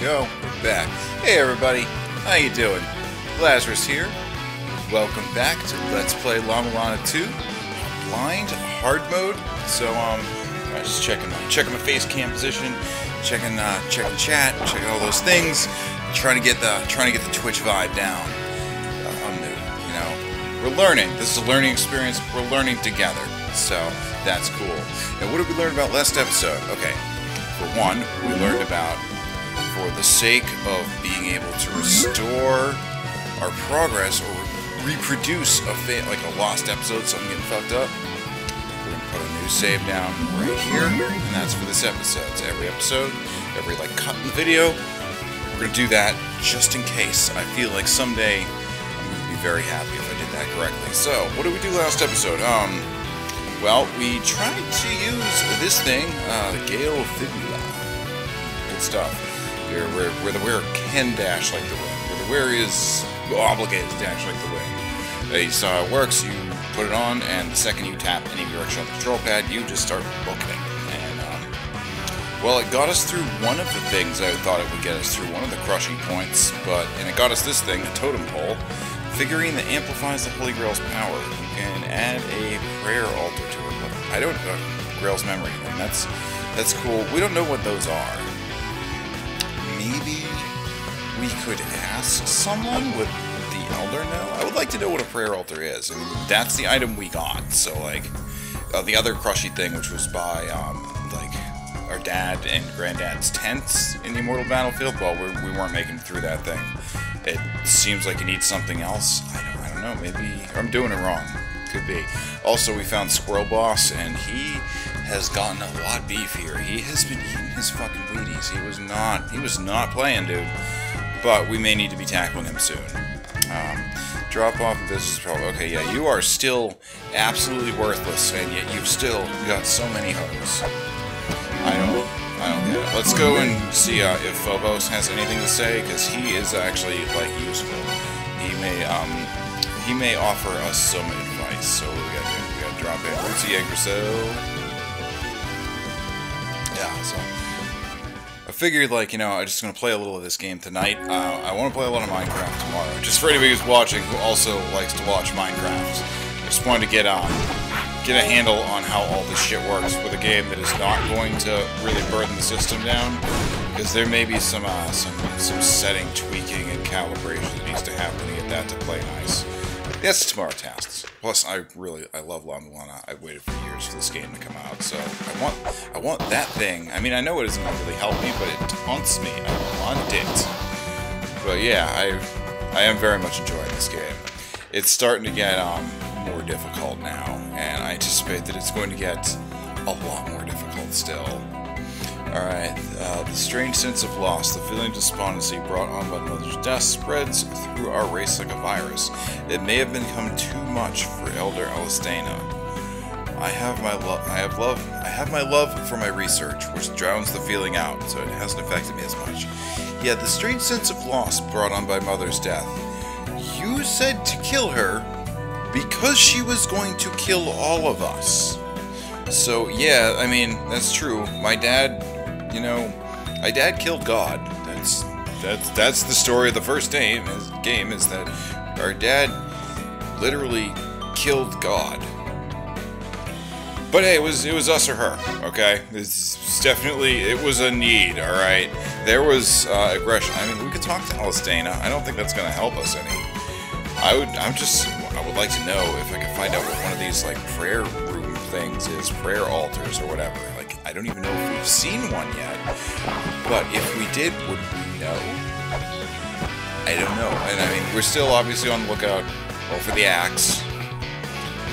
go. We're back. Hey everybody, how you doing? Lazerous here. Welcome back to Let's Play La-Mulana 2, blind hard mode. So I'm just checking my face cam position, checking chat, checking all those things, trying to get the Twitch vibe down. I'm new, you know. We're learning. This is a learning experience. We're learning together, so that's cool. And what did we learn about last episode? Okay, for one, we learned about, for the sake of being able to restore our progress or reproduce like a lost episode, something getting fucked up, we're gonna put a new save down right here, and that's for this episode. So every episode, every like cut in the video, we're gonna do that just in case. I feel like someday I'm gonna be very happy if I did that correctly. So what did we do last episode? Well, we tried to use this thing, Gale Fibula. Good stuff. Where the wearer can dash like the wind. Where the wearer is obligated to dash like the wind. You saw how it works. You put it on, and the second you tap any direction on the control pad, you just start booking it. And, well, it got us through one of the things I thought it would get us through, one of the crushing points, and it got us this thing, a totem pole, figurine that amplifies the Holy Grail's power. You can add a prayer altar to it. I don't know, Grail's memory thing. That's cool. We don't know what those are. Maybe we could ask someone. Would the Elder know? I would like to know what a prayer altar is. I mean, that's the item we got. So, like, the other crushy thing, which was by, like, our dad and granddad's tents in the Immortal Battlefield, well, we weren't making it through that thing. It seems like it needs something else. I don't know. Maybe I'm doing it wrong. Could be. Also, we found Squirrel Boss, and he has gotten a lot beefier. He has been eating his fucking Wheaties. He was not playing, dude. But we may need to be tackling him soon. Drop off of business problem. Okay, yeah, you are still absolutely worthless, and yet you've still got so many hoes. I don't get it. Let's go and see if Phobos has anything to say, because he is actually, like, useful. He may offer us some advice. So what we gotta do? We gotta drop in Rootsy Eggercell. Yeah, so I figured, like, you know, I'm just gonna play a little of this game tonight. I want to play a lot of Minecraft tomorrow, just for anybody who's watching who also likes to watch Minecraft. I just wanted to get a handle on how all this shit works with a game that is not going to really burden the system down, because there may be some setting tweaking and calibration that needs to happen to get that to play nice. Yes, tomorrow tasks. Plus, I love La-Mulana. I've waited for years for this game to come out, so I want that thing. I mean, I know it isn't going to really help me, but it taunts me. I want it. But yeah, I am very much enjoying this game. It's starting to get more difficult now, and I anticipate that it's going to get a lot more difficult still. Alright, the strange sense of loss, the feeling of despondency brought on by Mother's death spreads through our race like a virus. It may have become too much for Elder Alistana. I have my love for my research, which drowns the feeling out, so it hasn't affected me as much. Yet the strange sense of loss brought on by Mother's death. You said to kill her because she was going to kill all of us. So yeah, I mean, that's true. My dad, you know, my dad killed God. That's the story of the first game is that our dad literally killed God. But hey, it was us or her, okay? It was a need, alright? There was aggression. I mean, we could talk to Alistana. I don't think that's gonna help us any. I would like to know if I could find out what one of these, like, prayer room things is, prayer altars or whatever. Like, I don't even know if we've seen one yet. But if we did, would we know? I don't know. And I mean, we're still obviously on the lookout, well, for the axe.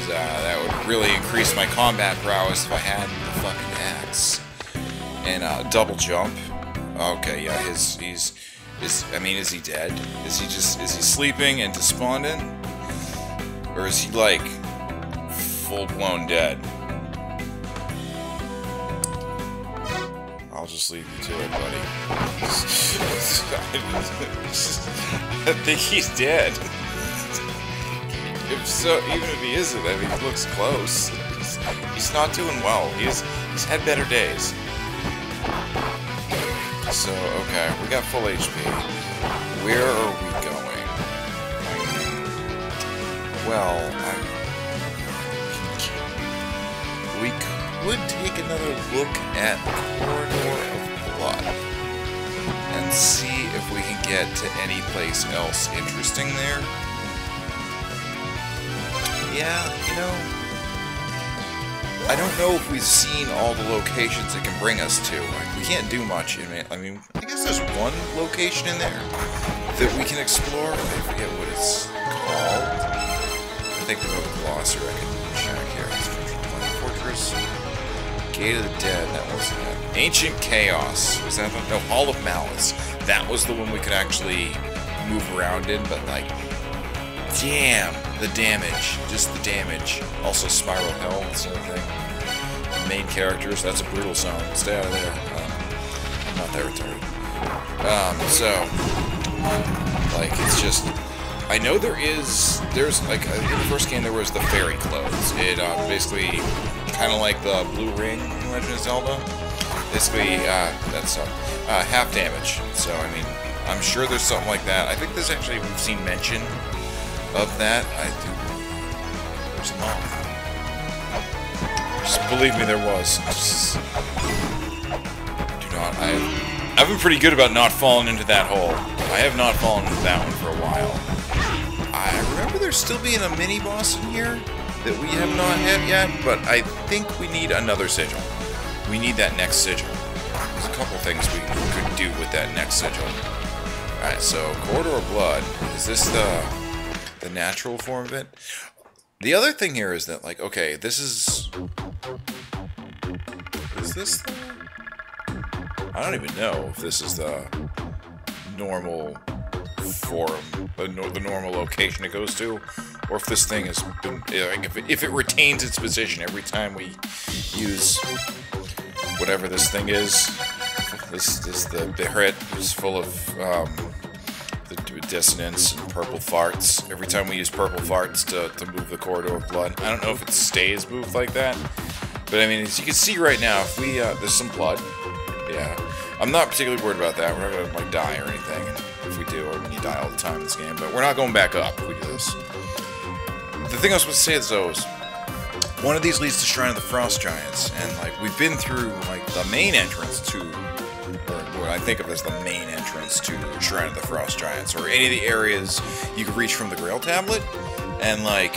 That would really increase my combat prowess if I had the fucking axe. And double jump. Okay, yeah, is he dead? Is he sleeping and despondent? Or is he, like, full-blown dead? I'll just leave you to it, buddy. I think he's dead. If so, even if he isn't, I mean, he looks close. He's not doing well. He's had better days. So, okay, we got full HP. Where are we going? Well, we could take another look at Corridor of Blood and see if we can get to any place else interesting there. Yeah, you know, I don't know if we've seen all the locations it can bring us to. Like, we can't do much in it. I mean, I guess there's one location in there that we can explore. I forget what it's called. I think we go to Glosser. I can check here. Fortress. Gate of the Dead. That wasn't it. Ancient Chaos. Was that the... No, Hall of Malice. That was the one we could actually move around in, but like... Damn, the damage. Just the damage. Also, Spiral Hell, that's another thing. The main characters, that's a brutal zone. Stay out of there. I'm not that retarded. Like, it's just... I know there's, like, in the first game there was the Fairy Clothes. It, basically, kind of like the Blue Ring in Legend of Zelda. Basically, that's, half damage. So, I mean, I'm sure there's something like that. I think there's actually, we've seen mention of that. I do. There's a moth. Just believe me, there was. Do not. I've been pretty good about not falling into that hole. I have not fallen into that one for a while. I remember there still being a mini boss in here that we have not hit yet, but I think we need another sigil. We need that next sigil. There's a couple things we could do with that next sigil. Alright, so Corridor of Blood. Is this the natural form of it? The other thing here is that, like, okay, this is... Is this the... I don't even know if this is the normal form, the normal location it goes to, or if this thing has been... If it retains its position every time we use whatever this thing is. The hit is full of... the dissonance and purple farts. Every time we use purple farts to move the Corridor of Blood. I don't know if it stays moved like that, but I mean, as you can see right now, if we, there's some blood. Yeah. I'm not particularly worried about that. We're not gonna, like, die or anything. And if we do, I mean, you die all the time in this game, but we're not going back up if we do this. The thing I was supposed to say is, though, is one of these leads to Shrine of the Frost Giants, and, like, we've been through, like, the main entrance to... what I think of as the main entrance to Shrine of the Frost Giants, or any of the areas you can reach from the Grail Tablet, and like,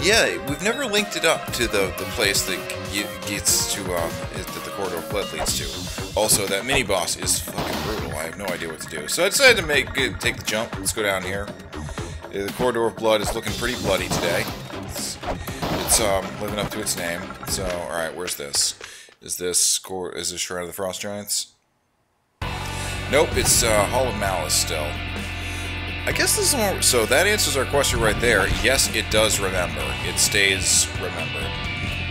yeah, we've never linked it up to the place that gets to, that the Corridor of Blood leads to. Also, that mini-boss is fucking brutal. I have no idea what to do. So I decided to take the jump. Let's go down here. The Corridor of Blood is looking pretty bloody today. It's living up to its name. So, alright, where's this? Is this Shrine of the Frost Giants? Nope, it's Hall of Malice still. I guess this is more... So that answers our question right there. Yes, it does remember. It stays remembered.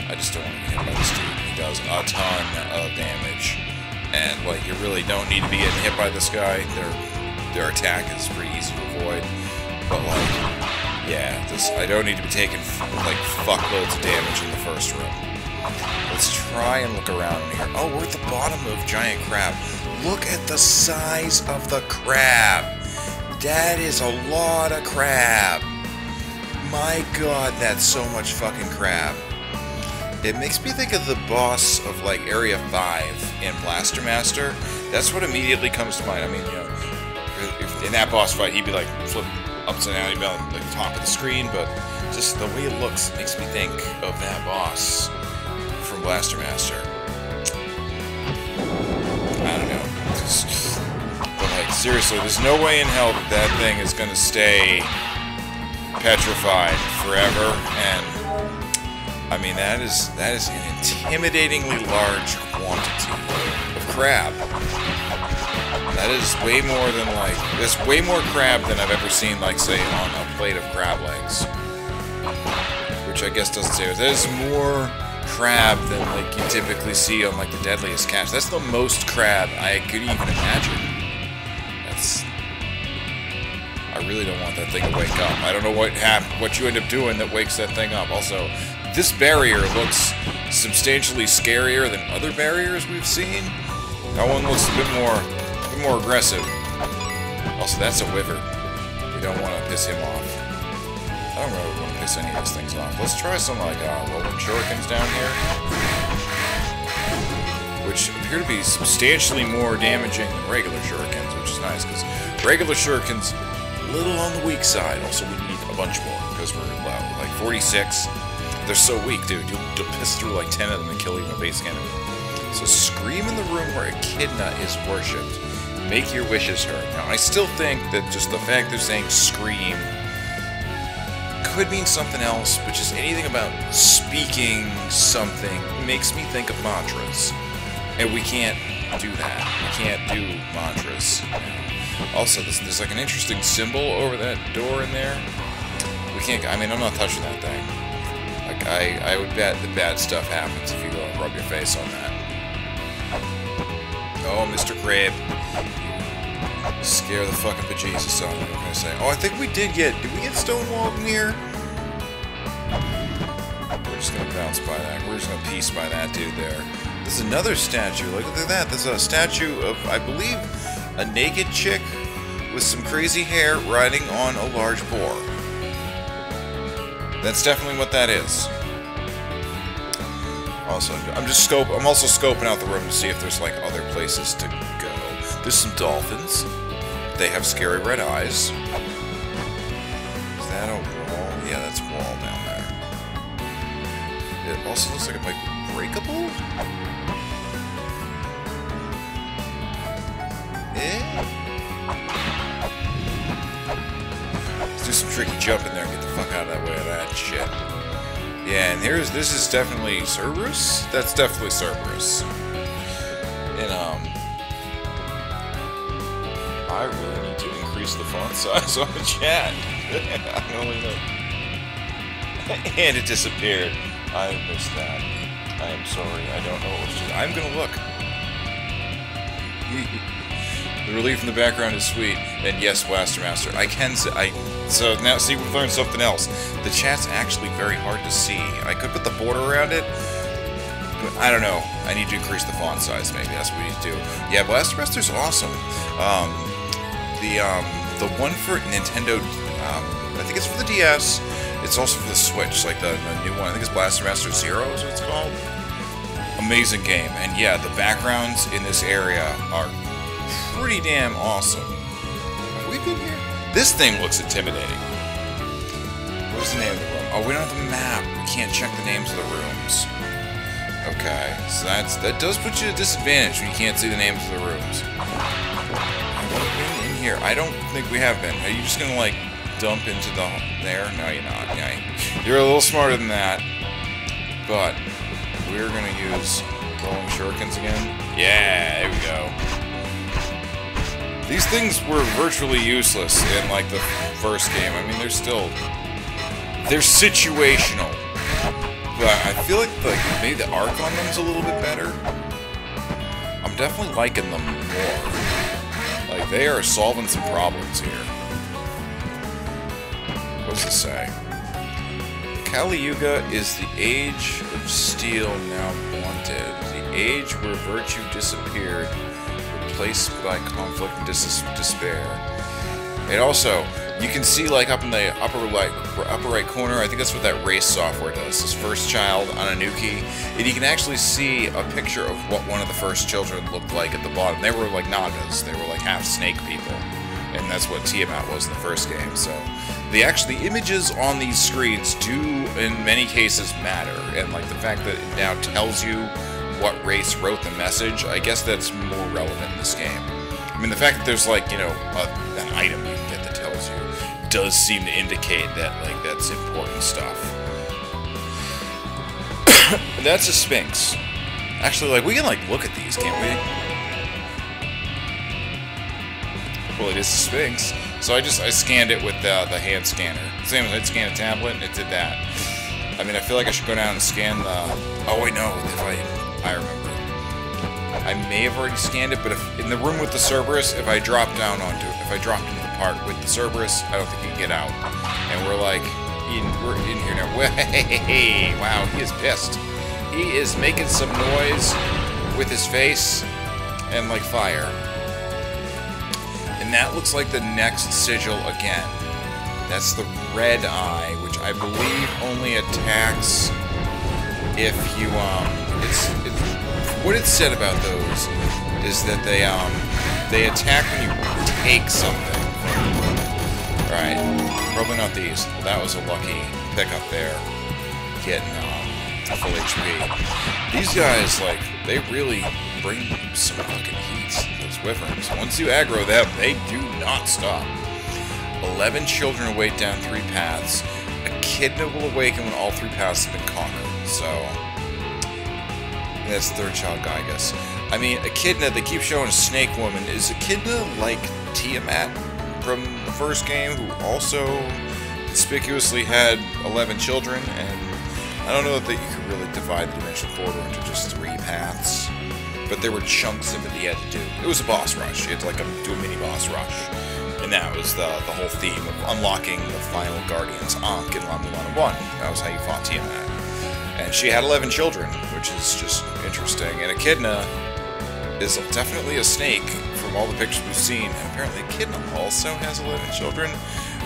I just don't want to get hit by this dude. He does a ton of damage. And, like, you really don't need to be getting hit by this guy. Their attack is pretty easy to avoid. But, like, yeah, I don't need to be taking, like, fuckloads of damage in the first room. Let's try and look around here. Oh, we're at the bottom of Giant Crab. Look at the size of the crab. That is a lot of crab. My god, that's so much fucking crab. It makes me think of the boss of, like, Area 5 in Blaster Master. That's what immediately comes to mind. I mean, you know, if in that boss fight, he'd be, like, flipping upside down, he'd be on the top of the screen, but just the way it looks makes me think of that boss from Blaster Master. I don't know. But, like, seriously, there's no way in hell that thing is going to stay petrified forever, and I mean, that is an intimidatingly large quantity of crab. That is way more than, like, that's way more crab than I've ever seen, like, say, on a plate of crab legs. Which I guess doesn't say, that is more crab than, like, you typically see on, like, the Deadliest Catch. That's the most crab I could even imagine. I really don't want that thing to wake up. I don't know what you end up doing that wakes that thing up. Also, this barrier looks substantially scarier than other barriers we've seen. That one looks a bit more aggressive. Also, that's a wyvern. We don't want to piss him off. I don't really want to piss any of these things off. Let's try some, like, rolling shurikens down here. Which appear to be substantially more damaging than regular shurikens, which is nice, because regular shurikens, a little on the weak side. Also, we need a bunch more, because we're low. Like, 46. They're so weak, dude. You'll piss through, like, 10 of them and kill even a basic enemy. So scream in the room where Echidna is worshipped. Make your wishes heard. Now, I still think that just the fact they're saying scream could mean something else, but just anything about speaking something makes me think of mantras. And we can't do that. We can't do mantras. Also, there's like an interesting symbol over that door in there. We can't, I mean, I'm not touching that thing. Like, I would bet that bad stuff happens if you go and rub your face on that. Oh, Mr. Crab. Scare the fucking bejesus out of me, what can I say? Oh, I think we did we get stonewalled in here? We're just gonna bounce by that. We're just gonna piece by that dude there. There's another statue. Look at that. There's a statue of, I believe, a naked chick with some crazy hair riding on a large boar. That's definitely what that is. Also, I'm also scoping out the room to see if there's like other places to go. There's some dolphins. They have scary red eyes. Is that a wall? Yeah, that's a wall down there. It also looks like it might be breakable? Let's do some tricky jumping there and get the fuck out of that way of that shit. Yeah, and this is definitely Cerberus? That's definitely Cerberus. And, I really need to increase the font size on the chat. I only know. And it disappeared. I missed that. I am sorry. I don't know what was doing. I'm gonna look. The relief in the background is sweet. And yes, Blaster Master. I can say, so now, see, we've learned something else. The chat's actually very hard to see. I could put the border around it, but I don't know. I need to increase the font size, maybe. That's what we need to do. Yeah, Blaster Master's awesome. The one for Nintendo, I think it's for the DS. It's also for the Switch, like the new one. I think it's Blaster Master Zero is what it's called. Amazing game. And yeah, the backgrounds in this area are pretty damn awesome. Have we been here? This thing looks intimidating. What's the name of the room? Oh, we don't have the map. We can't check the names of the rooms. Okay, so that does put you at a disadvantage when you can't see the names of the rooms. Have we been in here? I don't think we have been. Are you just gonna like dump into there? No, you're not. Yeah, you're a little smarter than that. But we're gonna use rolling shurikens again. Yeah, there we go. These things were virtually useless in, like, the first game. I mean, they're situational. But I feel like, maybe the arc on them's a little bit better. I'm definitely liking them more. Like, they are solving some problems here. What does it say? Kali Yuga is the age of steel now wanted. The age where virtue disappeared, replaced by conflict and despair. And also, you can see, like, up in the upper right corner, I think that's what that race software does, this first child on Anuki, and you can actually see a picture of what one of the first children looked like at the bottom. They were like Nagas, they were like half snake people, and that's what Tiamat was in the first game, so the images on these screens do, in many cases, matter, and like the fact that it now tells you what race wrote the message, I guess that's more relevant in this game. I mean, the fact that there's, like, you know, an item you can get that tells you does seem to indicate that, like, that's important stuff. That's a Sphinx. Actually, like, we can, like, look at these, can't we? Well, it is a Sphinx. So I scanned it with the hand scanner. Same as I'd scan a tablet, and it did that. I mean, I feel like I should go down and scan the... Oh, wait, no. I remember. I may have already scanned it, but if in the room with the Cerberus, if I dropped into the part with the Cerberus, I don't think you can get out. And we're like, we're in here now. Hey, wow, he is pissed. He is making some noise with his face. and like fire. And that looks like the next sigil again. That's the red eye, which I believe only attacks if you what it said about those is that they attack when you take something. Alright, probably not these. That was a lucky pickup there. Getting full HP. These guys, like, they really bring some fucking heat, those wyverns. Once you aggro them, they do not stop. 11 children await down 3 paths. Echidna will awaken when all 3 paths have been conquered. So, that's third child Gygus. I mean, Echidna, they keep showing a snake woman. Is Echidna like Tiamat from the first game, who also conspicuously had 11 children? And I don't know that you could really divide the dimensional corridor into just 3 paths, but there were chunks of it that you had to do. It was a boss rush. You had to like do a mini boss rush, and that was the whole theme of unlocking the final guardians, Ankh in La-Mulana 1. That was how you fought Tiamat. And she had 11 children, which is just interesting. And Echidna is definitely a snake from all the pictures we've seen. And apparently Echidna also has 11 children.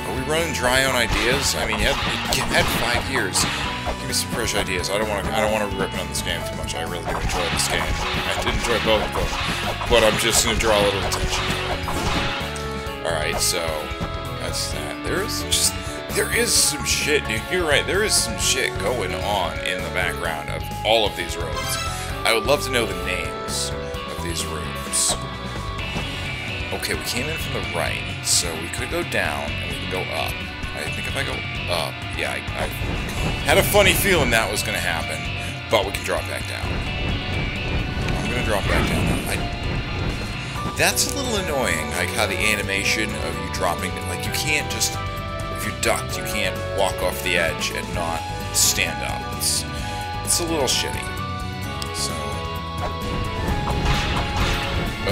Are we running dry on ideas? I mean, you had 5 years. Give me some fresh ideas. I don't want to rip on this game too much. I really do enjoy this game. I did enjoy both of them, but I'm just going to draw a little attention. All right, so that's that. There is some shit. You're right. There is some shit going on in the background of all of these rooms. I would love to know the names of these rooms. Okay, we came in from the right, so we could go down and we can go up. I think if I go up, yeah, I had a funny feeling that was going to happen, but we can drop back down. I'm going to drop back down. That's a little annoying, like how the animation of you dropping, like you can't just, if you're ducked, you can't walk off the edge and not stand up. It's a little shitty. So,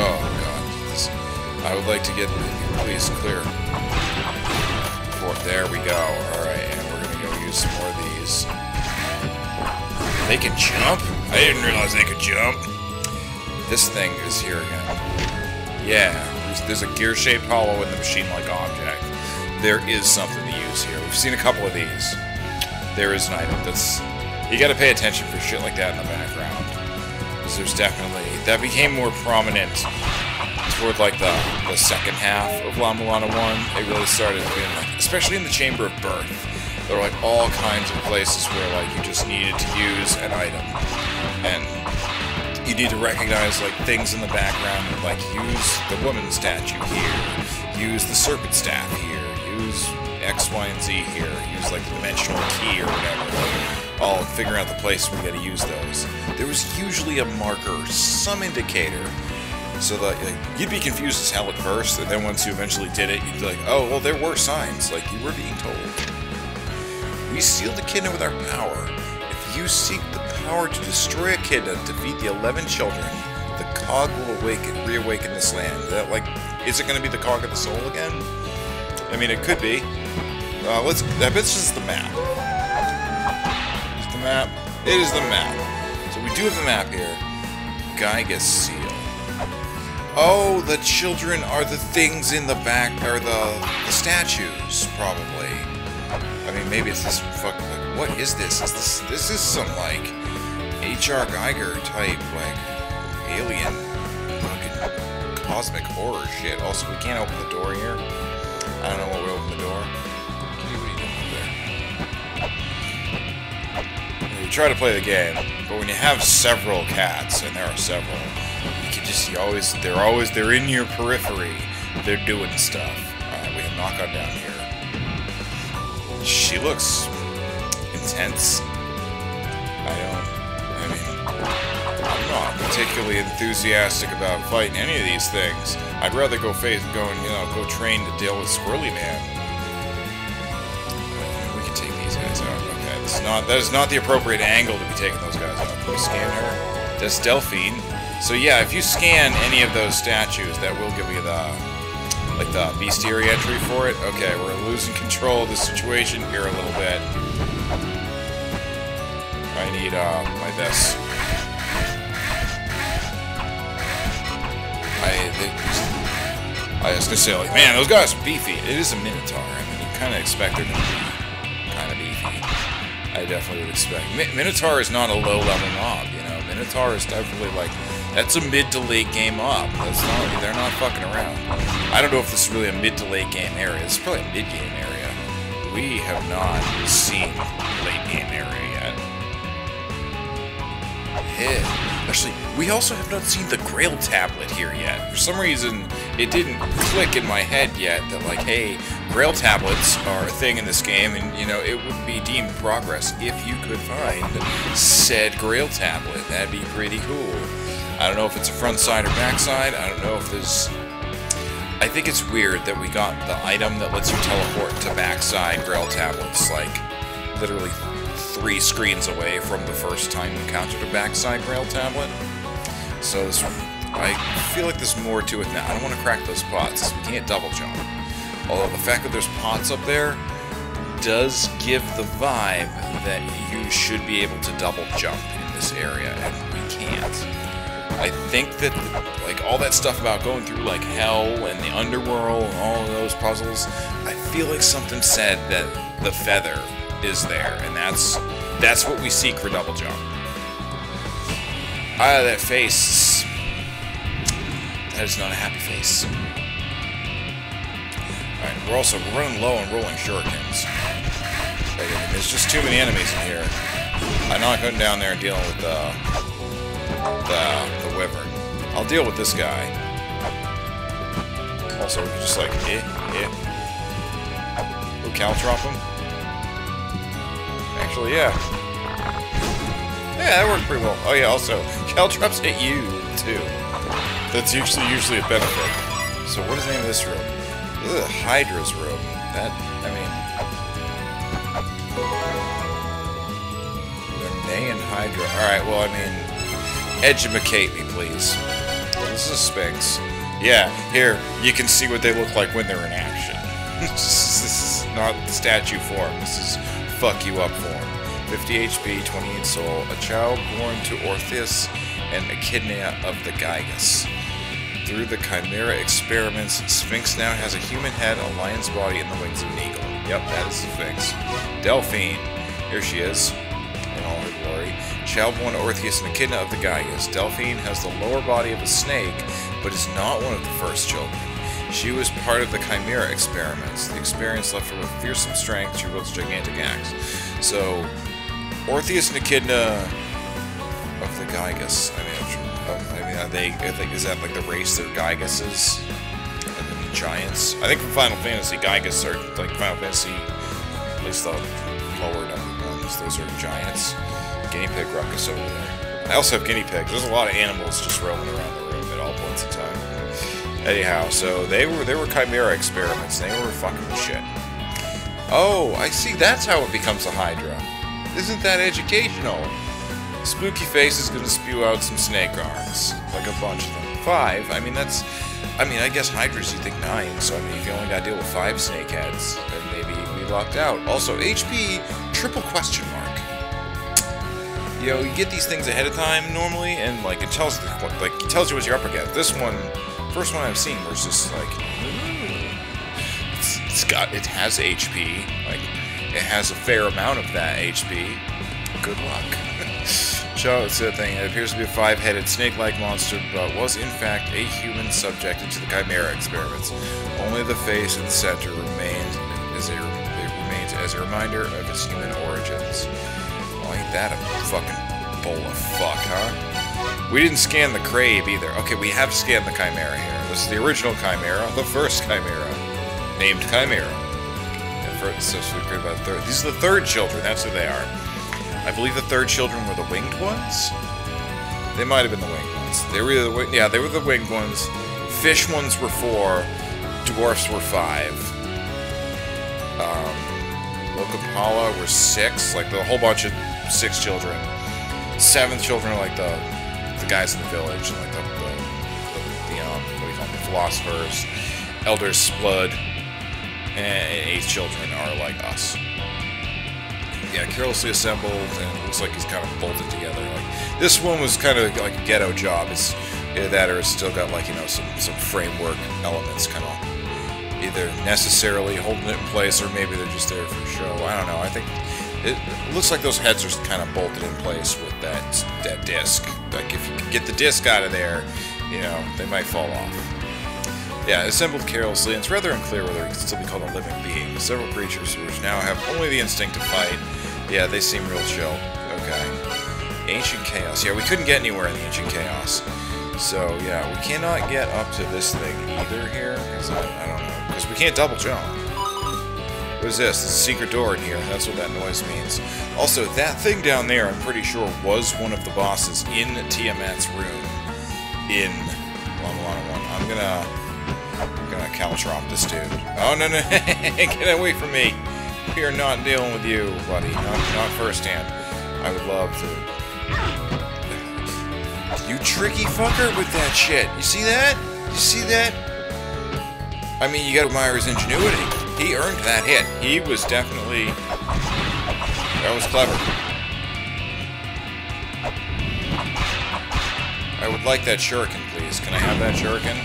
oh god, I would like to get, please clear. There we go. Alright, and we're gonna go use some more of these. They can jump? I didn't realize they could jump. This thing is here again. Yeah, there's a gear-shaped hollow in the machine-like object. There is something to use here. We've seen a couple of these. There is an item that's... You gotta pay attention for shit like that in the background. Because there's definitely... That became more prominent toward like the second half of La-Mulana 1. It really started being like, especially in the Chamber of Birth, there were like all kinds of places where like you just needed to use an item, and you need to recognize like things in the background, and, like use the woman statue here, use the serpent staff here, use X, Y, and Z here, use like the dimensional key or whatever. All figuring out the place where you gotta use those. There was usually a marker, some indicator. So that like, you'd be confused as hell at first, and then once you eventually did it, you'd be like, oh, well, there were signs, like you were being told. We sealed Echidna with our power. If you seek the power to destroy Echidna, defeat the 11 children, the cog will reawaken this land. That, like, is it going to be the cog of the soul again? I mean, it could be. I bet it's just the map. Is the map? It is the map. So we do have the map here. Gygus seal. Oh, the children are the things in the back, or the statues, probably. I mean, maybe it's this fucking, like, what is this? This is some, like, H.R. Geiger type, like, alien, fucking cosmic horror shit. Also, we can't open the door here. I don't know what we open the door. Kitty, what are you doing up there? You try to play the game, but when you have several cats, and there are several, they're in your periphery. They're doing stuff. Alright, we have knockout down here. She looks intense. I'm not particularly enthusiastic about fighting any of these things. I'd rather go train to deal with Squirrely Man. We can take these guys out. Okay, that is not the appropriate angle to be taking those guys out. Can we scan her? That's Delphine. So yeah, if you scan any of those statues, that will give you the bestiary entry for it. Okay, we're losing control of the situation here a little bit. I need my this. I was gonna say, like, man, those guys are beefy. It is a Minotaur. I mean, you kind of expect them to be kind of beefy. I definitely would expect. Minotaur is not a low-level mob, you know. Minotaur is definitely, like, that's a mid to late game mob. That's not, they're not fucking around. I don't know if this is really a mid to late game area. It's probably a mid game area. We have not seen late game area yet. Actually, we also have not seen the Grail tablet here yet. For some reason, it didn't click in my head yet that, like, hey, Grail tablets are a thing in this game, and, you know, it would be deemed progress if you could find said Grail tablet. That'd be pretty cool. I don't know if it's a front side or back side. I don't know if there's... I think it's weird that we got the item that lets you teleport to backside Grail tablets, like, literally 3 screens away from the first time you encountered a backside Grail tablet. So this, I feel like there's more to it now. I don't want to crack those pots. We can't double jump. Although the fact that there's pots up there does give the vibe that you should be able to double jump in this area, and we can't. I think that, like, all that stuff about going through, like, hell and the underworld and all of those puzzles, I feel like something said that the feather is there, and that's what we seek for double jump. Ah, that face. That is not a happy face. Alright, we're running low on rolling shurikens. There's just too many enemies in here. I'm not going down there and dealing with the wyvern. I'll deal with this guy. Also, we can just like, Ooh, caltrop him? Actually, yeah. Yeah, that worked pretty well. Oh yeah, also, caltrops hit you, too. That's usually a benefit. So what is the name of this room? This is Hydra's room. That, I mean... Renee and Hydra. Alright, well, I mean... Edumacate me, please. This is Sphinx. Yeah, here, you can see what they look like when they're in action. This is not statue form. This is fuck you up form. 50 HP, 28 soul, a child born to Orpheus and Echidna of the Gygus. Through the Chimera experiments, Sphinx now has a human head, a lion's body, and the wings of an eagle. Yep, that is Sphinx. Delphine. Here she is, in all her glory. Child born to Orpheus and Echidna of the Gygus. Delphine has the lower body of a snake, but is not one of the first children. She was part of the Chimera experiments. The experience left her with fearsome strength. She wields a gigantic axe. So, Orpheus and Echidna of the Gygus. Are they? Is that like the race they're Gyguses? And then the giants? I think from Final Fantasy, Gygus are like Final Fantasy, at least the lower number ones. Those are giants. Guinea pig ruckus over there. I also have guinea pigs. There's a lot of animals just roaming around the room at all points in time. Anyhow, so they were Chimera experiments. They were fucking with shit. Oh, I see. That's how it becomes a Hydra. Isn't that educational? Spooky Face is gonna spew out some snake arms, like a bunch of them. 5. I mean, that's. I mean, I guess Hydras you think 9. So I mean, if you only gotta deal with 5 snake heads, then maybe we locked out. Also, HP triple question mark. You know, you get these things ahead of time normally, and like it tells you what you're up against. This one, first one I've seen, was just like, it has HP, like it has a fair amount of that HP. Good luck. So it's a thing. It appears to be a 5-headed snake-like monster, but was in fact a human subjected to the Chimera experiments. Only the face in the center remains as a reminder of its human origins. Oh, ain't that a fucking bowl of fuck, huh? We didn't scan the Crave either. Okay, we have scanned the Chimera here. This is the original Chimera, the first Chimera, named Chimera. These are the third children, that's who they are. I believe the third children were the winged ones? They might have been the winged ones. They were either they were the winged ones. Fish ones were 4. Dwarfs were 5. Lokapala were 6. Like, the whole bunch of 6 children. 7 children are like the guys in the village. And like the what do you call them? The philosophers. Elders Splud. And 8 children are like us. Yeah, carelessly assembled, and it looks like he's kind of bolted together. Like, this one was kind of like a ghetto job. It's Either that or it's still got, like, you know, some framework elements kind of either necessarily holding it in place, or maybe they're just there for show. I don't know. I think it looks like those heads are kind of bolted in place with that disc. Like, if you can get the disc out of there, you know, they might fall off. Yeah, assembled carelessly, and it's rather unclear whether it can still be called a living being. Several creatures which now have only the instinct to fight. Yeah, they seem real chill. Okay. Ancient Chaos. Yeah, we couldn't get anywhere in the Ancient Chaos. So, yeah, we cannot get up to this thing either here. Because I don't know. Because we can't double jump. What is this? There's a secret door in here. That's what that noise means. Also, that thing down there, I'm pretty sure, was one of the bosses in Tiamat's room in La-Mulana 1. I'm gonna caltrop this dude. Oh, no, no. Get away from me. We are not dealing with you, buddy. Not firsthand. I would love to... You tricky fucker with that shit. You see that? You see that? I mean, you gotta admire his ingenuity. He earned that hit. He was definitely... That was clever. I would like that shuriken, please. Can I have that shuriken?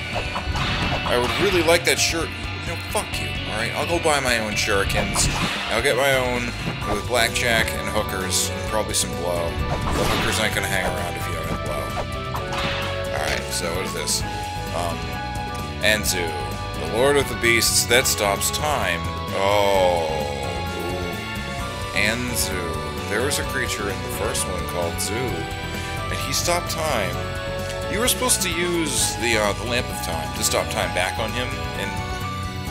I would really like that shuriken. You know, fuck you, alright? I'll go buy my own shurikens. I'll get my own with blackjack and hookers, and probably some blow. The hookers aren't gonna hang around if you don't have blow. Alright, so what is this? Anzu. The Lord of the Beasts that stops time. Oh. Anzu. There was a creature in the first one called Zu, and he stopped time. You were supposed to use the Lamp of Time to stop time back on him, and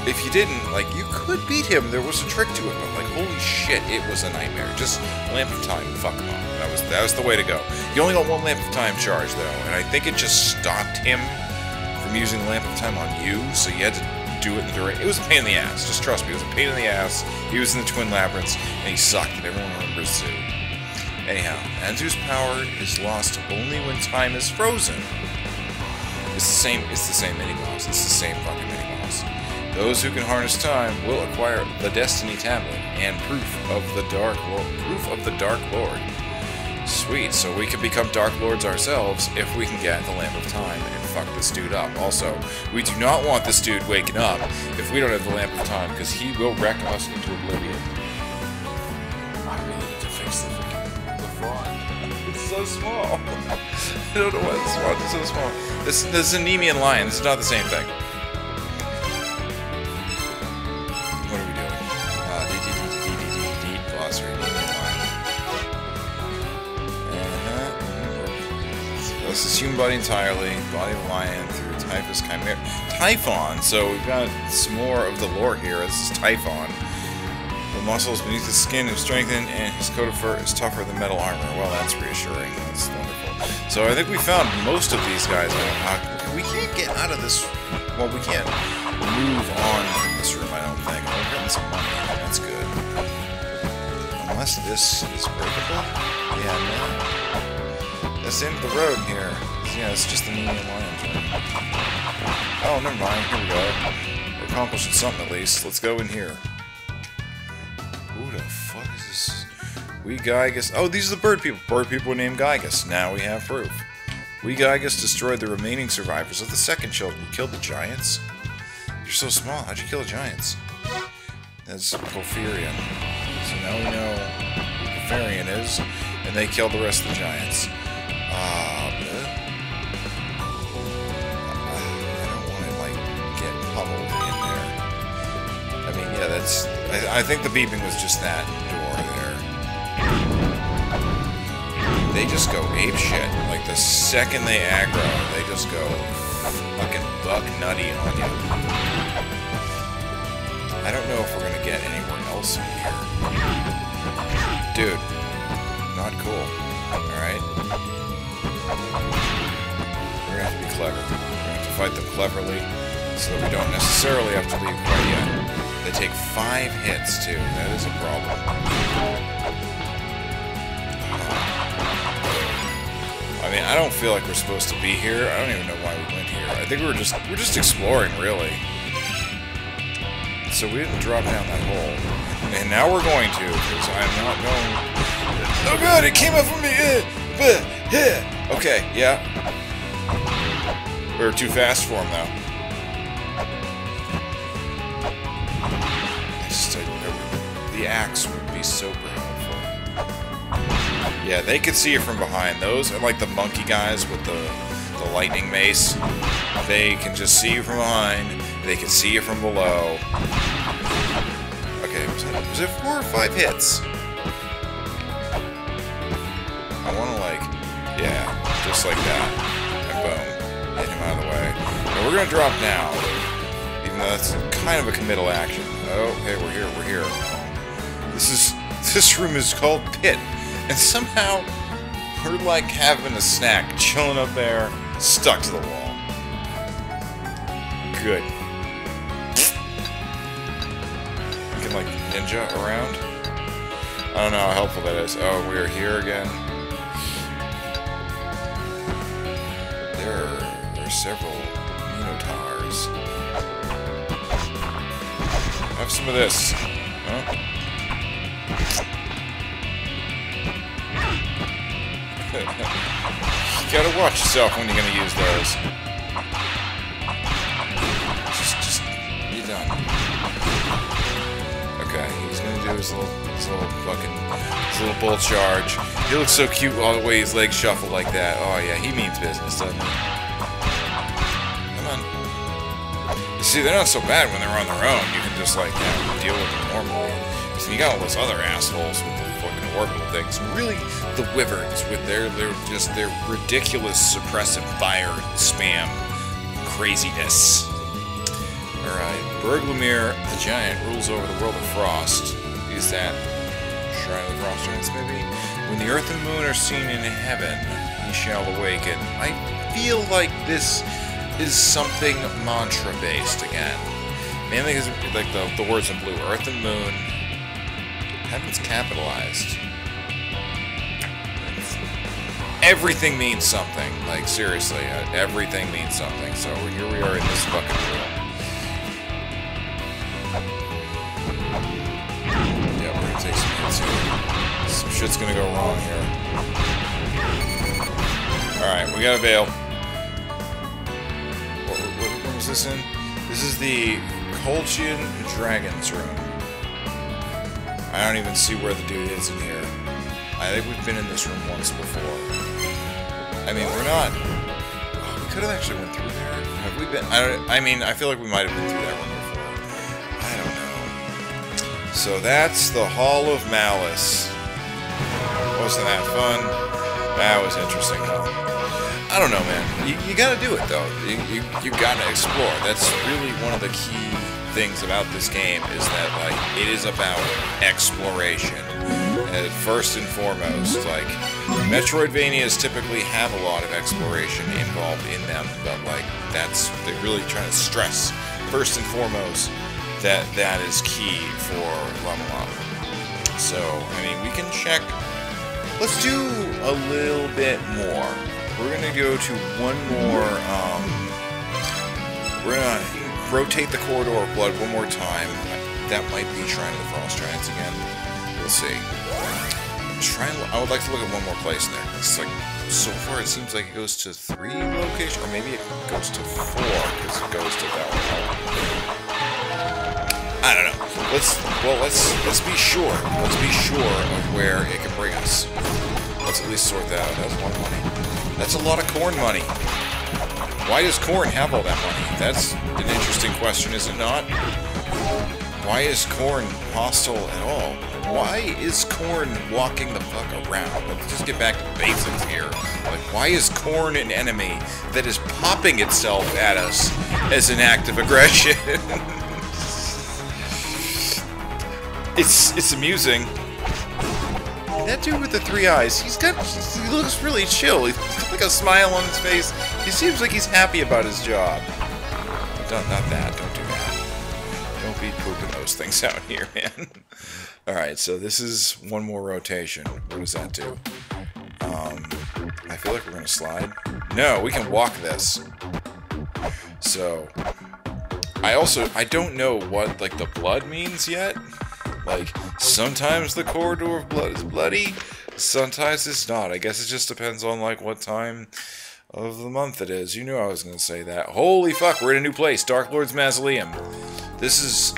if you didn't, like, you could beat him. There was a trick to it, but, like, holy shit, it was a nightmare. Just Lamp of Time, fuck him up. That was the way to go. You only got one Lamp of Time charge, though, and I think it just stopped him from using the Lamp of Time on you, so you had to do it in the duration. It was a pain in the ass, just trust me, it was a pain in the ass. He was in the Twin Labyrinths, and he sucked, and everyone remembers Zu. Anyhow, Anzu's power is lost only when time is frozen. It's the same mini-boss. It's the same fucking mini-boss. Those who can harness time will acquire the Destiny Tablet and proof of the Dark Lord. Sweet, so we can become Dark Lords ourselves if we can get the Lamp of Time and fuck this dude up. Also, we do not want this dude waking up if we don't have the Lamp of Time, because he will wreck us into oblivion. I really need to fix the frog. It's so small. I don't know why this frog is so small. This is an Nemean lion. This is not the same thing. What are we doing? Glossary, Nemean lion. This is human body entirely. Body of lion through Typhus Chimera. Typhon! So we've got some more of the lore here. This is Typhon. The muscles beneath his skin have strengthened, and his coat of fur is tougher than metal armor. Well, that's reassuring. That's wonderful. So I think we found most of these guys now. We can't get out of this. Well, we can't move on from this room, I don't think. We're getting some money. That's good. Unless this is breakable? Yeah, no. That's the end of the road here. Yeah, it's just the Nemean Lions room. Oh, never mind. Here we go. We're accomplishing something at least. Let's go in here. Who the fuck is this? We Gygus. Oh, these are the bird people. Bird people named Gygus. Now we have proof. We Gygus destroyed the remaining survivors of the second children who killed the giants. You're so small. How'd you kill the giants? That's Porphyrian. So now we know who Porphyrian is, and they killed the rest of the giants. I don't want to, like, get pummeled in there. I mean, yeah, that's... I think the beeping was just that door there. They just go apeshit. Like, the second they aggro, they just go fucking buck nutty on you. I don't know if we're gonna get anywhere else in here. Dude. Not cool. Alright? We're gonna have to be clever. We're gonna have to fight them cleverly, so that we don't necessarily have to leave quite yet. They take 5 hits, too. That is a problem. I mean, I don't feel like we're supposed to be here. I don't even know why we went here. I think we're just exploring, really. So we didn't drop down that hole. And now we're going to, because I'm not going... Oh god, it came up from me! Okay, yeah. Or too fast for him, though. The axe would be super helpful. Yeah, they could see you from behind. Those are like the monkey guys with the lightning mace. They can just see you from behind. They can see you from below. Okay, was it 4 or 5 hits? I want to, like, yeah, just like that. And boom. Hit him out of the way. And we're going to drop down. Even though that's kind of a committal action. Oh, hey, we're here, we're here. This room is called Pit. And somehow, we're like having a snack, chilling up there, stuck to the wall. Good. You can, like, ninja around? I don't know how helpful that is. Oh, we're here again. There are several minotaurs. Have some of this. Huh? You gotta watch yourself when you're gonna use those. Just be done. Okay, he's gonna do his little bull charge. He looks so cute all the way his legs shuffle like that. Oh yeah, he means business, doesn't he? Come on. You see, they're not so bad when they're on their own. You can just, like, deal with them normally. So you got all those other assholes with the fucking orbital things. Really, the wyverns with their ridiculous suppressive fire spam craziness. Alright, Berglamir the Giant rules over the world of Frost. Is that Shrine of the Frost Giants, maybe? When the Earth and Moon are seen in heaven, he shall awaken. I feel like this is something mantra-based again. Mainly because, like, the words in blue. Earth and Moon. Heaven's capitalized. Everything means something. Like, seriously, everything means something. So here we are in this fucking room. Yeah, we're gonna take some hits here. Some shit's gonna go wrong here. Alright, we got a veil. What was this in? This is the Colchian Dragon's room. I don't even see where the dude is in here. I think we've been in this room once before. I mean, we're not... Oh, we could have actually went through there. Have we been... I mean, I feel like we might have been through that one before. I don't know. So that's the Hall of Malice. Wasn't that fun? That was interesting, though. I don't know, man. You gotta do it, though. You gotta explore. That's really one of the key things about this game, is that, like, it is about exploration. First and foremost, like, Metroidvanias typically have a lot of exploration involved in them, but, like, they're really trying to stress, first and foremost, that is key for La-Mulana. So, I mean, we can check. Let's do a little bit more. We're gonna go to one more, we're gonna rotate the Corridor of Blood one more time. That might be Shrine of the Frost Giants again. We'll see. I would like to look at one more place in there. It's like, so far it seems like it goes to 3 locations, or maybe it goes to 4, because it goes to Valhalla. I don't know. Let's be sure. Let's be sure of where it can bring us. Let's at least sort that out. That's one money. That's a lot of corn money. Why does corn have all that money? That's an interesting question, is it not? Why is corn hostile at all? Why is corn walking the fuck around? Let's just get back to basics here. Like, why is corn an enemy that is popping itself at us as an act of aggression? It's amusing. That dude with the 3 eyes, he looks really chill. He's got like a smile on his face. He seems like he's happy about his job. Not that, don't do that. Don't be pooping those things out here, man. Alright, so this is one more rotation. What does that do? I feel like we're gonna slide. No, we can walk this. So, I don't know what, like, the blood means yet. Like, sometimes the Corridor of Blood is bloody, sometimes it's not. I guess it just depends on, like, what time of the month it is. You knew I was going to say that. Holy fuck, we're in a new place. Dark Lord's Mausoleum. This is...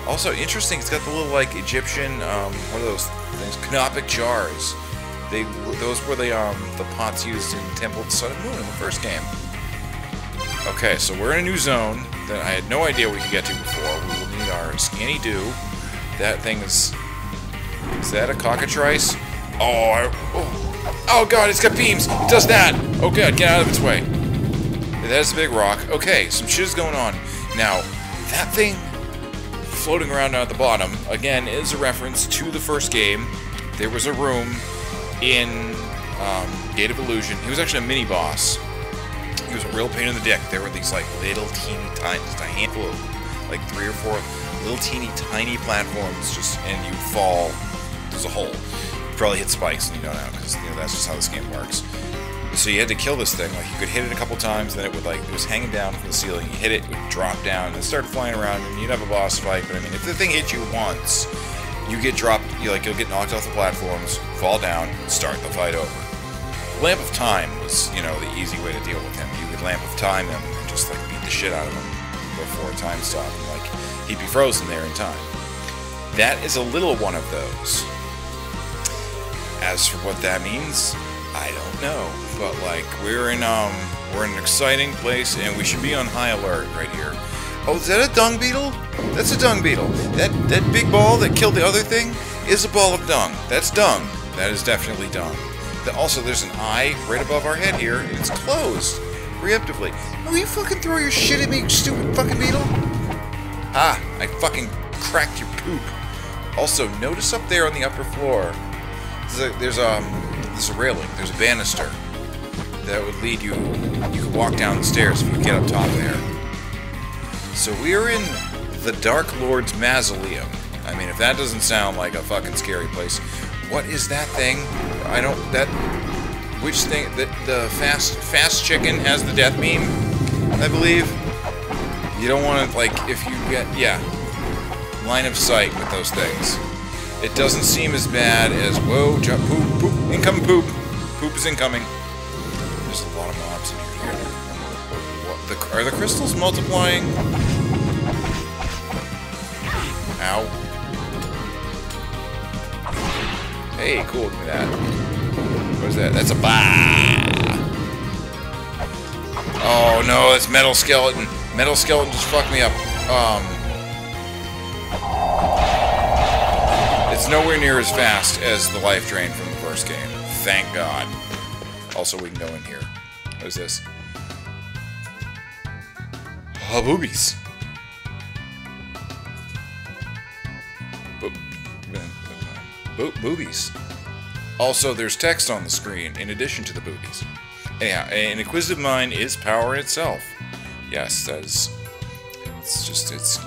also interesting, it's got the little, like, Egyptian, what are those things? Canopic jars. Those were the pots used in Temple of the Sun and Moon in the first game. Okay, so we're in a new zone that I had no idea we could get to before. We will need our scanny do. That thing is... Is that a cockatrice? Oh god, it's got beams! It does that! Oh god, get out of its way. That's a big rock. Okay, some shit is going on. Now, that thing floating around down at the bottom, again, is a reference to the first game. There was a room in Gate of Illusion. He was actually a mini-boss. He was a real pain in the dick. There were these, like, little teeny tiny, just a handful of, like, 3 or 4 little teeny tiny platforms, just, and you fall. There's a hole. You probably hit spikes and you don't know, because, you know, that's just how this game works. So you had to kill this thing. Like, you could hit it a couple times, then it would, like, it was hanging down from the ceiling. You hit it, it would drop down, and start flying around, and you'd have a boss fight. But, I mean, if the thing hit you once, you get dropped, you'll get knocked off the platforms, fall down, start the fight over. Lamp of Time was, you know, the easy way to deal with him. You could Lamp of Time him and just, like, beat the shit out of him before time stopped. And, like, he'd be frozen there in time. That is a little one of those. As for what that means, I don't know. But, like, we're in an exciting place, and we should be on high alert right here. Oh, is that a dung beetle? That's a dung beetle. That big ball that killed the other thing is a ball of dung. That's dung. That is definitely dung. Also, there's an eye right above our head here, and it's closed preemptively. Will you fucking throw your shit at me, you stupid fucking beetle? Ah, I fucking cracked your poop. Also, notice up there on the upper floor, there's a railing, there's a banister that would lead you. You could walk down the stairs if you get up top there. So we're in the Dark Lord's Mausoleum. I mean, if that doesn't sound like a fucking scary place, what is that thing? Which thing? The fast chicken has the death beam, I believe. You don't want to, like, if you get, yeah, line of sight with those things. It doesn't seem as bad as, whoa, jump, poop, poop, incoming poop. Poop is incoming. There's a lot of mobs in here. Are the crystals multiplying? Ow. Hey, cool, look at that. What is that? That's a bah! Oh no, it's Metal Skeleton. Metal Skeleton just fucked me up. It's nowhere near as fast as the life drain from the first game. Thank God. Also, we can go in here. What is this? Oh, boobies. Boobies. Also, there's text on the screen in addition to the boobies. Anyhow, an inquisitive mind is power in itself. Yes, that is. It's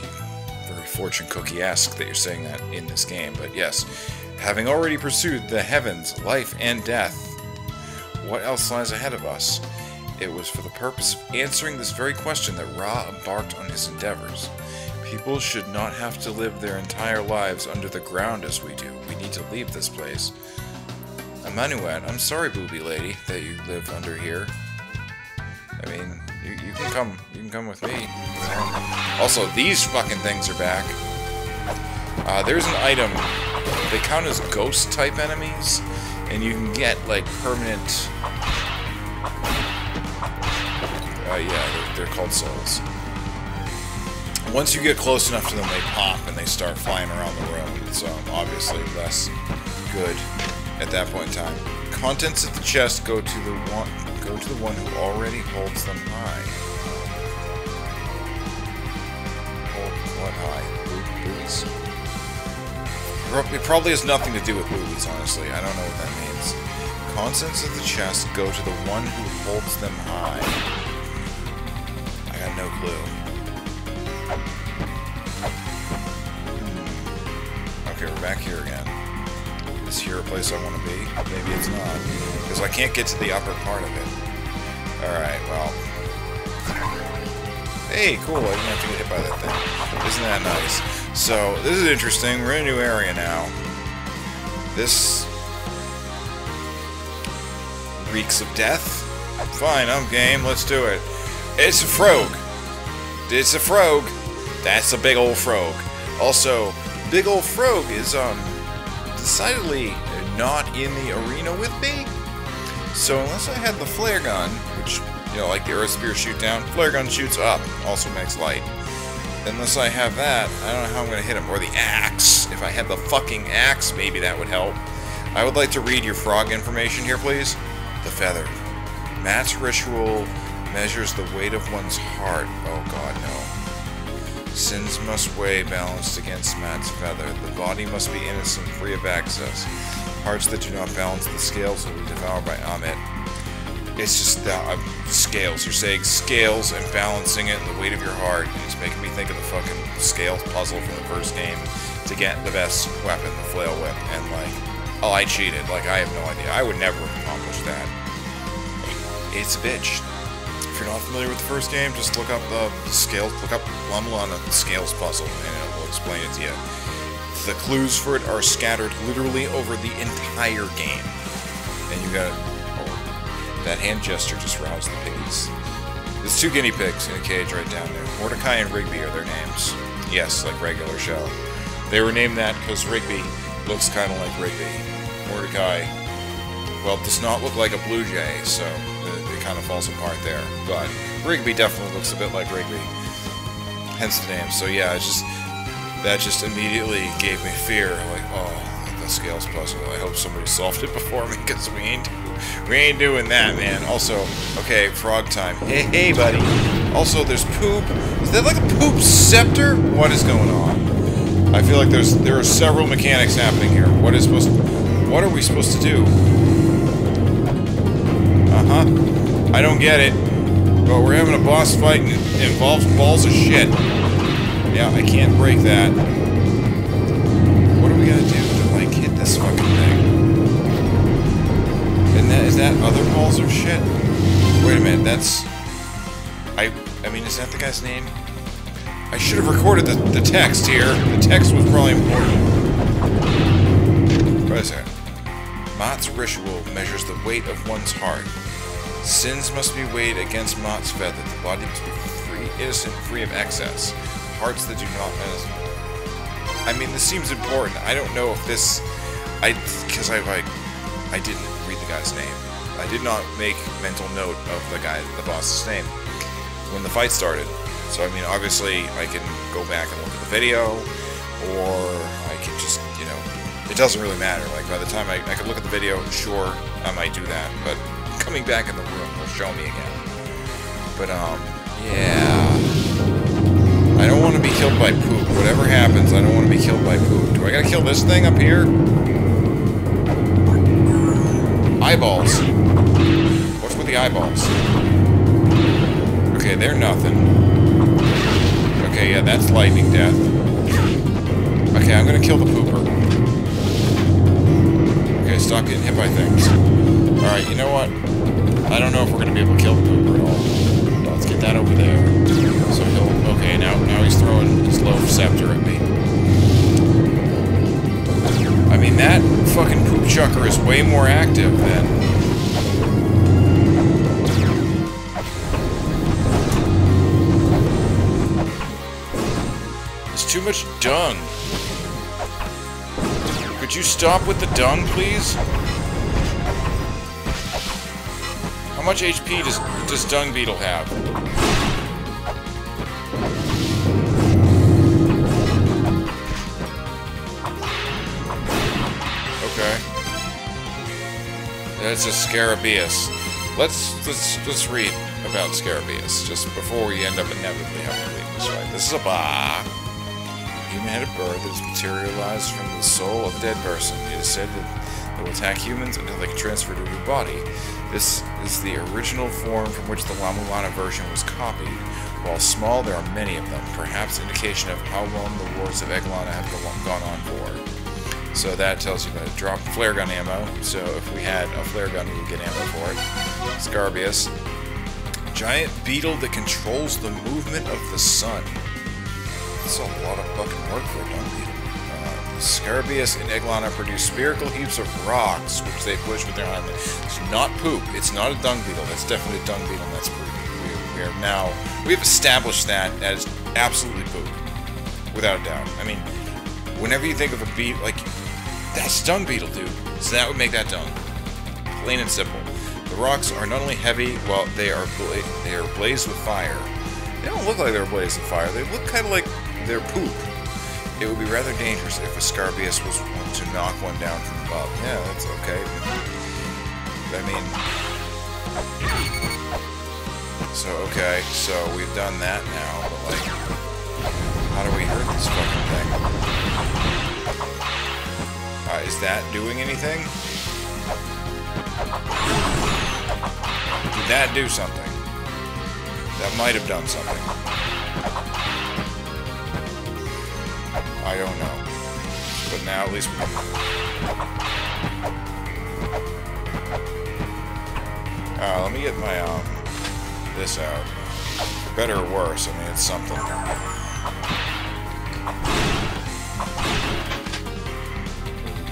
very fortune cookie-esque that you're saying that in this game, but yes. Having already pursued the heavens, life, and death, what else lies ahead of us? It was for the purpose of answering this very question that Ra embarked on his endeavors. People should not have to live their entire lives under the ground as we do. We need to leave this place. Amanuet, I'm sorry, booby lady, that you live under here. I mean, you can come with me. Also, these fucking things are back. There's an item. They count as ghost-type enemies, and you can get, like, permanent... yeah, they're called souls. Once you get close enough to them, they pop and they start flying around the room. It's obviously less good at that point in time. Contents of the chest go to the one who already holds them high. Hold what high? Boobies? It probably has nothing to do with boobies, honestly. I don't know what that means. Contents of the chest go to the one who holds them high. I got no clue. Okay, we're back here again. Is here a place I want to be? Maybe it's not. Because I can't get to the upper part of it. Alright, well. Hey, cool, I didn't have to get hit by that thing. Isn't that nice? So, this is interesting. We're in a new area now. This reeks of death. Fine, I'm game. Let's do it. It's a frog. It's a frog. That's a big old frog. Also, big old frog is decidedly not in the arena with me. So unless I had the flare gun, which, you know, like the earth spear shoot down, flare gun shoots up, also makes light. Unless I have that, I don't know how I'm going to hit him. Or the axe. If I had the fucking axe, maybe that would help. I would like to read your frog information here, please. The feather. Matt's ritual measures the weight of one's heart. Oh god, no. Sins must weigh balanced against Matt's feather. The body must be innocent, free of access. Hearts that do not balance the scales will be devoured by Amit. It's just scales. You're saying scales and balancing it and the weight of your heart. And it's making me think of the fucking scales puzzle from the first game to get the best weapon, the flail whip. And like, oh, I cheated. Like, I have no idea. I would never have accomplished that. It's a bitch. If you're not familiar with the first game, just look up the scales. Look up La-Mulana scales puzzle, and it will explain it to you. The clues for it are scattered literally over the entire game, and you got. That hand gesture just roused the piggies. There's 2 guinea pigs in a cage right down there. Mordecai and Rigby are their names. Yes, like regular show. They were named that because Rigby looks kind of like Rigby. Mordecai, well, does not look like a blue jay, so it kind of falls apart there. But Rigby definitely looks a bit like Rigby. Hence the name. So yeah, that just immediately gave me fear. Like, oh, the scales puzzle. I hope somebody solved it before me, because we ain't doing that, man. Also, okay, frog time. Hey, buddy. Also, there's poop. Is that like a poop scepter? What is going on? I feel like there are several mechanics happening here. What are we supposed to do? I don't get it. But we're having a boss fight and it involves balls of shit. Yeah, I can't break that. What are we gonna do to, like, hit this fucking thing? And is that other balls of shit? Wait a minute, that's... I mean, is that the guy's name? I should have recorded the text here. The text was probably important. What is that? Mott's ritual measures the weight of one's heart. Sins must be weighed against Mott's feather. The body must be free, innocent, free of excess. Hearts that do not... I mean, this seems important. I don't know if this... Because I didn't read the guy's name. I did not make mental note of the boss's name when the fight started. So, I mean, obviously, I can go back and look at the video, or I can just, you know, it doesn't really matter. Like, by the time I can look at the video, sure, I might do that, but coming back in the room will show me again. But, yeah. I don't want to be killed by poop. Whatever happens, I don't want to be killed by poop. Do I gotta kill this thing up here? Eyeballs. What's with the eyeballs? Okay, they're nothing. Okay, yeah, that's lightning death. Okay, I'm gonna kill the pooper. Okay, stop getting hit by things. Alright, you know what? I don't know if we're gonna be able to kill the pooper at all. Let's get that over there. So he'll... Okay, now he's throwing his loaf scepter at me. I mean, that fucking poop chucker is way more active than... Too much dung. Could you stop with the dung, please? How much HP does Dung Beetle have? Okay. That's a Scarabaeus. Let's read about Scarabaeus just before we end up inevitably having to leave this fight. This is a human-headed bird that is materialized from the soul of a dead person. It is said that they will attack humans until they can transfer to a new body. This is the original form from which the La-Mulana version was copied. While small, there are many of them, perhaps indication of how long the wars of Eglana have gone on for. So that tells you that it dropped flare gun ammo, so if we had a flare gun, we would get ammo for it. Scarabaeus. Giant beetle that controls the movement of the sun. That's a lot of fucking work for a dung beetle. Scarabæus and La-Mulana produce spherical heaps of rocks, which they push with their hand. It's not poop. It's not a dung beetle. That's definitely a dung beetle, and that's poop. We have established that as absolutely poop, without a doubt. I mean, whenever you think of a beetle, like, that's a dung beetle, dude. So that would make that dung. Plain and simple. The rocks are not only heavy, well, they are blazed with fire. They don't look like they're blazed with fire. They look kind of like they're poop. It would be rather dangerous if a Scarabæus was to knock one down from above. Yeah, that's okay. I mean... So, okay, so we've done that now, but, like, how do we hurt this fucking thing? Is that doing anything? Did that do something? That might have done something. I don't know. But now at least we can... let me get my, this out. For better or worse, I mean, it's something.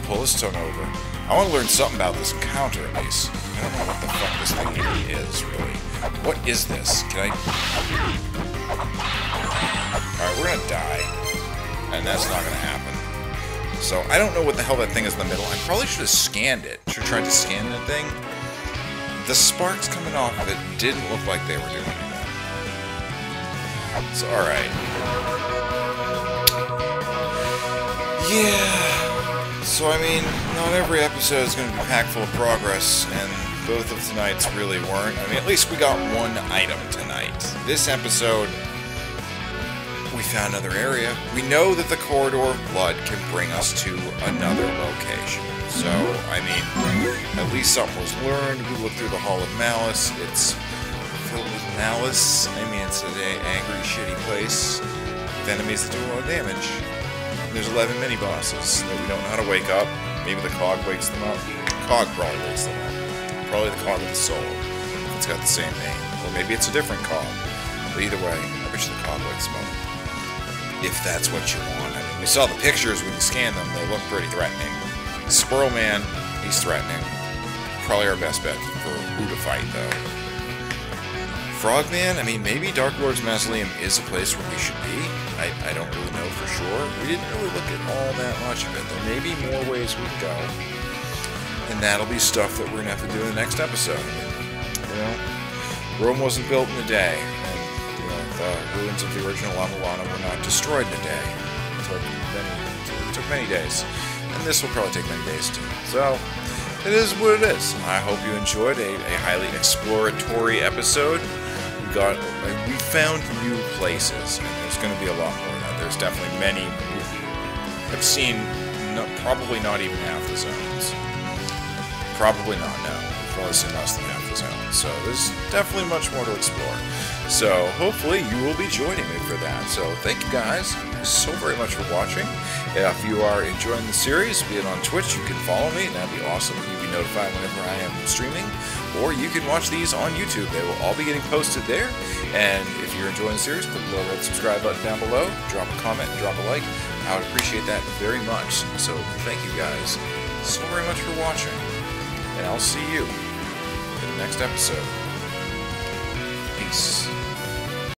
Pull this tongue over. I want to learn something about this encounter, at least. I don't know what the fuck this thing even is, really. What is this? Can I... Alright, we're gonna die. And that's not gonna happen. So, I don't know what the hell that thing is in the middle. I probably should have scanned it. Should have tried to scan that thing. The sparks coming off of it didn't look like they were doing anything. So, alright. Yeah. So, I mean, not every episode is going to be packed full of progress, and both of tonight's really weren't. I mean, at least we got one item tonight. This episode, we found another area. We know that the Corridor of Blood can bring us to another location. So, I mean, at least something was learned. We looked through the Hall of Malice. It's filled with malice. I mean, it's an angry, shitty place with enemies that do a lot of damage. There's 11 mini-bosses that we don't know how to wake up. Maybe the Cog wakes them up. Cog probably wakes them up. Probably the Cog with the soul. It's got the same name. Or maybe it's a different Cog. But either way, I bet you the Cog wakes them up. If that's what you want. I mean, we saw the pictures when you scanned them. They look pretty threatening. Squirrel Man, he's threatening. Probably our best bet for who to fight, though. Frogman, I mean, maybe Dark Lord's Mausoleum is a place where we should be. I don't really know for sure. We didn't really look at all that much of it. There may be more ways we can go. And that'll be stuff that we're going to have to do in the next episode. You know, Rome wasn't built in a day. And, you know, the ruins of the original La-Mulana were not destroyed in a day. It took many days. And this will probably take many days too. So, it is what it is. I hope you enjoyed a highly exploratory episode. We found new places, and there's going to be a lot more of that. There's definitely many. I've seen probably not even half the zones. Probably not, no. We've probably seen less than half the zones. So there's definitely much more to explore. So hopefully you will be joining me for that. So thank you guys so very much for watching. If you are enjoying the series, be it on Twitch, you can follow me, and that'd be awesome. You'll be notified whenever I am streaming. Or you can watch these on YouTube. They will all be getting posted there. And if you're enjoying the series, click the little red subscribe button down below. Drop a comment and drop a like. I would appreciate that very much. So thank you guys so very much for watching. And I'll see you in the next episode. Peace.